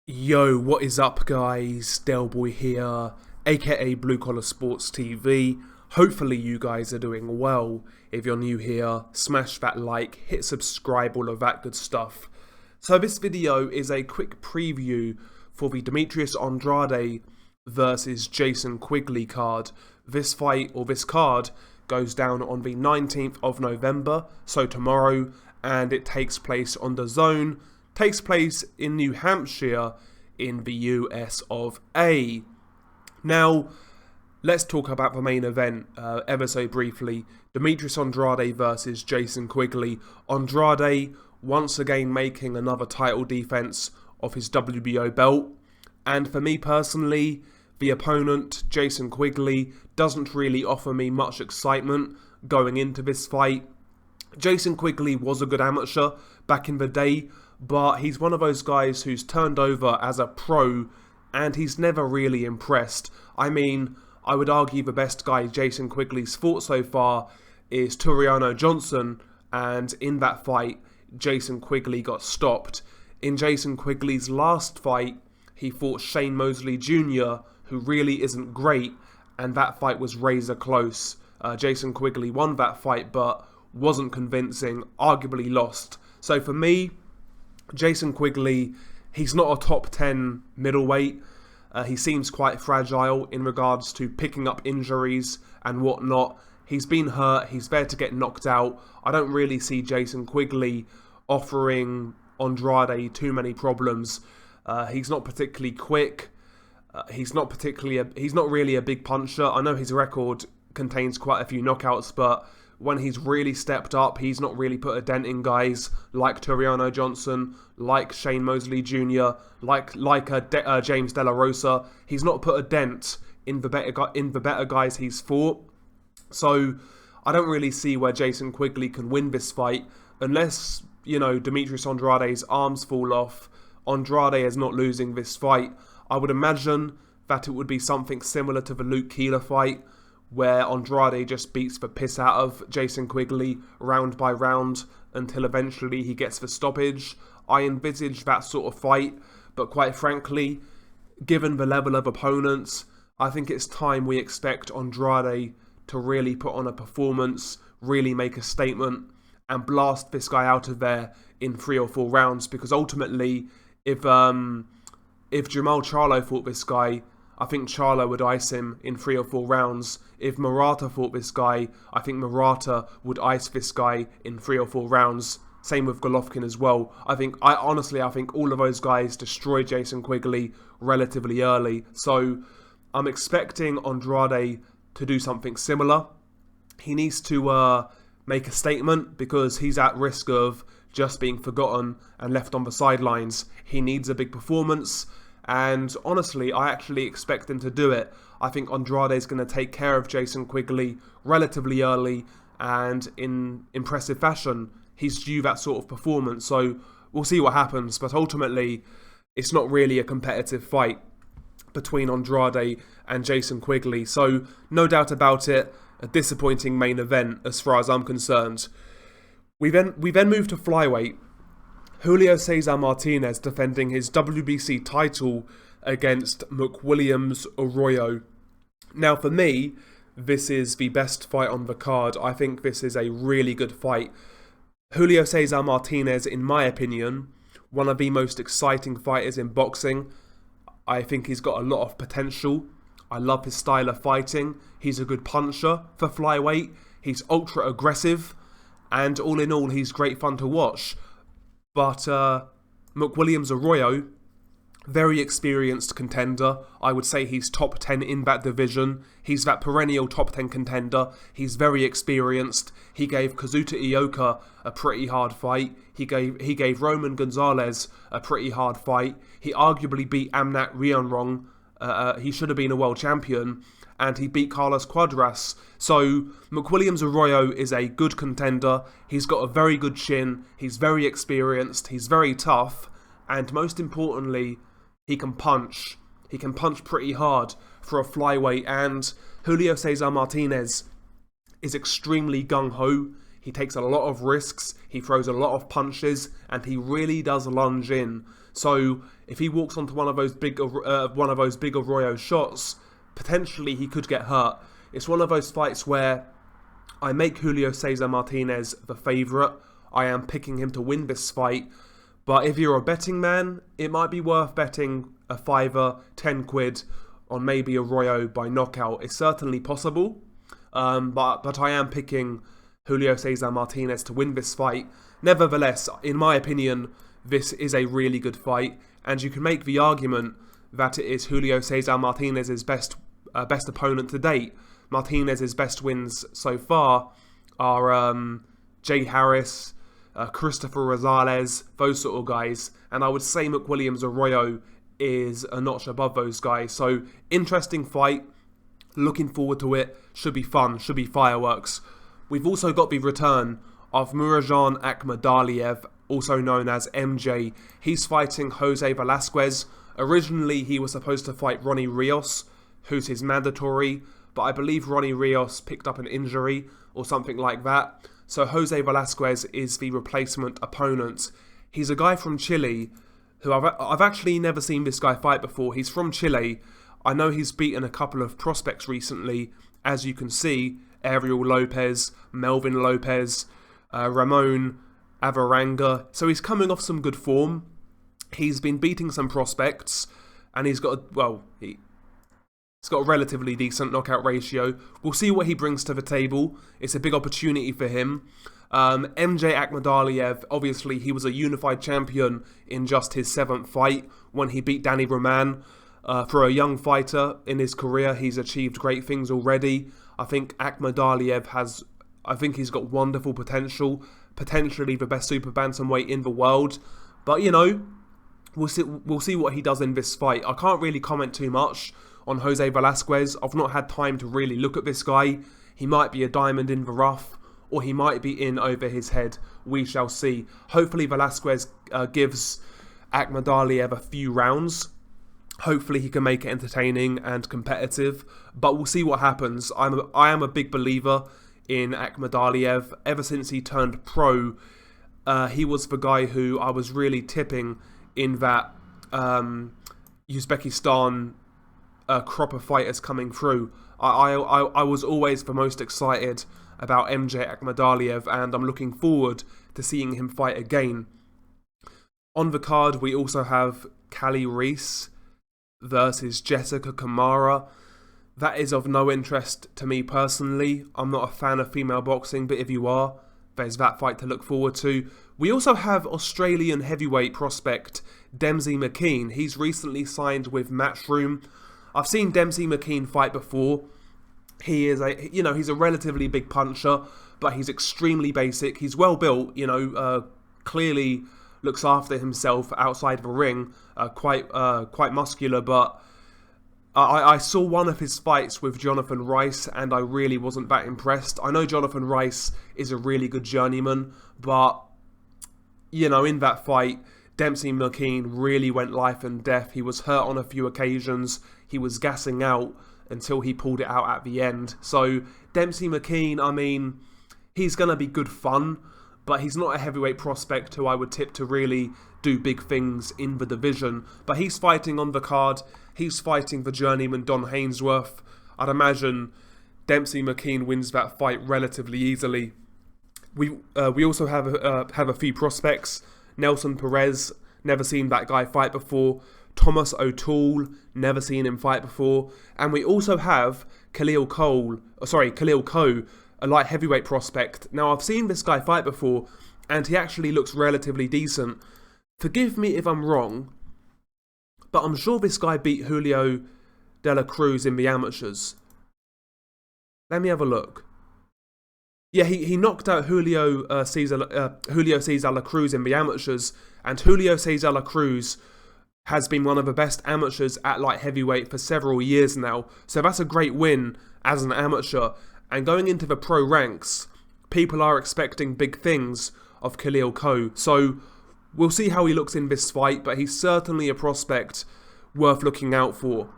Yo, what is up guys? Delboy here, aka Blue Collar Sports TV. Hopefully you guys are doing well. If you're new here, smash that like, hit subscribe, all of that good stuff. So this video is a quick preview for the Demetrius Andrade versus Jason Quigley card. This fight, or this card, goes down on the 19th of November, so tomorrow, and it takes place on the Zone. Takes place in New Hampshire in the US of A. Now, let's talk about the main event ever so briefly. Demetrius Andrade versus Jason Quigley. Andrade once again making another title defense of his WBO belt. And for me personally, the opponent, Jason Quigley, doesn't really offer me much excitement going into this fight. Jason Quigley was a good amateur back in the day, but he's one of those guys who's turned over as a pro and he's never really impressed. I mean, I would argue the best guy Jason Quigley's fought so far is Arroyo Johnson, and in that fight, Jason Quigley got stopped. In Jason Quigley's last fight, he fought Shane Mosley Jr., who really isn't great, and that fight was razor close. Jason Quigley won that fight, but wasn't convincing, arguably lost. So for me, Jason Quigley, he's not a top 10 middleweight. He seems quite fragile in regards to picking up injuries and whatnot. He's been hurt. He's there to get knocked out. I don't really see Jason Quigley offering Andrade too many problems. He's not particularly quick. He's not really a big puncher. I know his record contains quite a few knockouts, but when he's really stepped up, he's not really put a dent in guys like Arroyo Johnson, like Shane Mosley Jr., like James De La Rosa. He's not put a dent in the better guys he's fought. So I don't really see where Jason Quigley can win this fight unless, you know, Demetrius Andrade's arms fall off. Andrade is not losing this fight. I would imagine that it would be something similar to the Luke Keeler fight, where Andrade just beats the piss out of Jason Quigley round by round until eventually he gets the stoppage. I envisage that sort of fight, but quite frankly, given the level of opponents, I think it's time we expect Andrade to really put on a performance, really make a statement, and blast this guy out of there in 3 or 4 rounds, because ultimately, if Jamal Charlo fought this guy, I think Charlo would ice him in 3 or 4 rounds. If Murata fought this guy, I think Murata would ice this guy in 3 or 4 rounds. Same with Golovkin as well. I think all of those guys destroy Jason Quigley relatively early. So I'm expecting Andrade to do something similar. He needs to make a statement because he's at risk of just being forgotten and left on the sidelines. He needs a big performance. And honestly, I actually expect him to do it. I think Andrade is going to take care of Jason Quigley relatively early and in impressive fashion. He's due that sort of performance, so we'll see what happens. But ultimately, it's not really a competitive fight between Andrade and Jason Quigley. So no doubt about it, a disappointing main event as far as I'm concerned. We then move to flyweight. Julio Cesar Martinez defending his WBC title against Arroyo. Now for me, this is the best fight on the card. I think this is a really good fight. Julio Cesar Martinez, in my opinion, one of the most exciting fighters in boxing. I think he's got a lot of potential. I love his style of fighting. He's a good puncher for flyweight. He's ultra aggressive. And all in all, he's great fun to watch. But Arroyo, very experienced contender. I would say he's top 10 in that division. He's that perennial top 10 contender. He's very experienced. He gave Kazuta Ioka a pretty hard fight. He gave Roman Gonzalez a pretty hard fight. He arguably beat Amnat Rionrong. He should have been a world champion. And he beat Carlos Cuadras. So Arroyo is a good contender. He's got a very good chin. He's very experienced. He's very tough. And most importantly, he can punch. He can punch pretty hard for a flyweight. And Julio Cesar Martinez is extremely gung-ho. He takes a lot of risks, he throws a lot of punches, and he really does lunge in. So if he walks onto one of those big Arroyo shots, potentially he could get hurt. It's one of those fights where I make Julio Cesar Martinez the favourite. I am picking him to win this fight. But if you're a betting man, it might be worth betting a fiver, 10 quid on maybe Arroyo by knockout. It's certainly possible. But I am picking Julio Cesar Martinez to win this fight. Nevertheless, in my opinion, this is a really good fight. And you can make the argument that it is Julio Cesar Martinez's best opponent to date. Martinez's best wins so far are Jay Harris, Christopher Rosales, those sort of guys. And I would say McWilliams Arroyo is a notch above those guys. So, interesting fight. Looking forward to it. Should be fun. Should be fireworks. We've also got the return of Murajan Akhmadaliev, also known as MJ. He's fighting Jose Velasquez. Originally, he was supposed to fight Ronnie Rios, who's his mandatory, but I believe Ronnie Rios picked up an injury or something like that. So Jose Velasquez is the replacement opponent. He's a guy from Chile who I've actually never seen this guy fight before. He's from Chile. I know he's beaten a couple of prospects recently, as you can see. Ariel Lopez, Melvin Lopez, Ramon Avaranga. So he's coming off some good form. He's been beating some prospects, and he's got a relatively decent knockout ratio. We'll see what he brings to the table. It's a big opportunity for him. MJ Akhmadaliev, obviously he was a unified champion in just his 7th fight when he beat Danny Roman. For a young fighter in his career, he's achieved great things already. I think Akhmadaliev he's got wonderful potential, potentially the best super bantamweight in the world. But you know, we'll see what he does in this fight. I can't really comment too much on Jose Velasquez. I've not had time to really look at this guy. He might be a diamond in the rough, or he might be in over his head. We shall see. Hopefully Velasquez gives Akhmadaliev a few rounds. Hopefully he can make it entertaining and competitive, but we'll see what happens. I am a big believer in Akhmadaliev. Ever since he turned pro, he was the guy who I was really tipping in that Uzbekistan crop of fighters coming through. I was always the most excited about MJ Akhmadaliev, and I'm looking forward to seeing him fight again. On the card, we also have Callie Reese versus Jessica Kamara. That is of no interest to me personally. I'm not a fan of female boxing, but if you are, there's that fight to look forward to. We also have Australian heavyweight prospect Dempsey McKean. He's recently signed with Matchroom. I've seen Dempsey McKean fight before. He's a relatively big puncher, but he's extremely basic. He's well built, clearly looks after himself outside the ring, quite muscular, but I saw one of his fights with Jonathan Rice, and I really wasn't that impressed. I know Jonathan Rice is a really good journeyman, but, in that fight, Dempsey McKean really went life and death. He was hurt on a few occasions. He was gassing out until he pulled it out at the end. So, Dempsey McKean, he's going to be good fun, but he's not a heavyweight prospect who I would tip to really do big things in the division. But he's fighting on the card. He's fighting the journeyman Don Hainsworth. I'd imagine Dempsey McKean wins that fight relatively easily. We also have a few prospects. Nelson Perez, never seen that guy fight before. Thomas O'Toole, never seen him fight before. And we also have Khalil Coe, a light heavyweight prospect. Now, I've seen this guy fight before, and he actually looks relatively decent. Forgive me if I'm wrong, but I'm sure this guy beat Julio De La Cruz in the amateurs. Let me have a look. Yeah, he knocked out Julio Cesar La Cruz in the amateurs, and Julio Cesar La Cruz has been one of the best amateurs at light heavyweight for several years now. So that's a great win as an amateur. And going into the pro ranks, people are expecting big things of Khalil Coe. So we'll see how he looks in this fight, but he's certainly a prospect worth looking out for.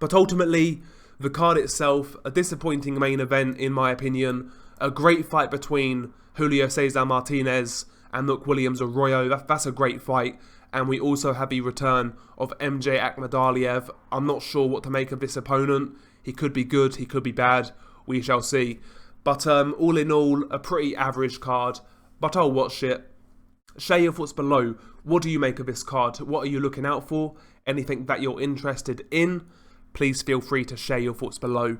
But ultimately, the card itself, a disappointing main event in my opinion. A great fight between Julio Cesar Martinez and McWilliams Arroyo. That's a great fight. And we also have the return of MJ Akhmadaliev. I'm not sure what to make of this opponent. He could be good, he could be bad. We shall see. But all in all, a pretty average card. But I'll watch it. Share your thoughts below. What do you make of this card? What are you looking out for? Anything that you're interested in? Please feel free to share your thoughts below.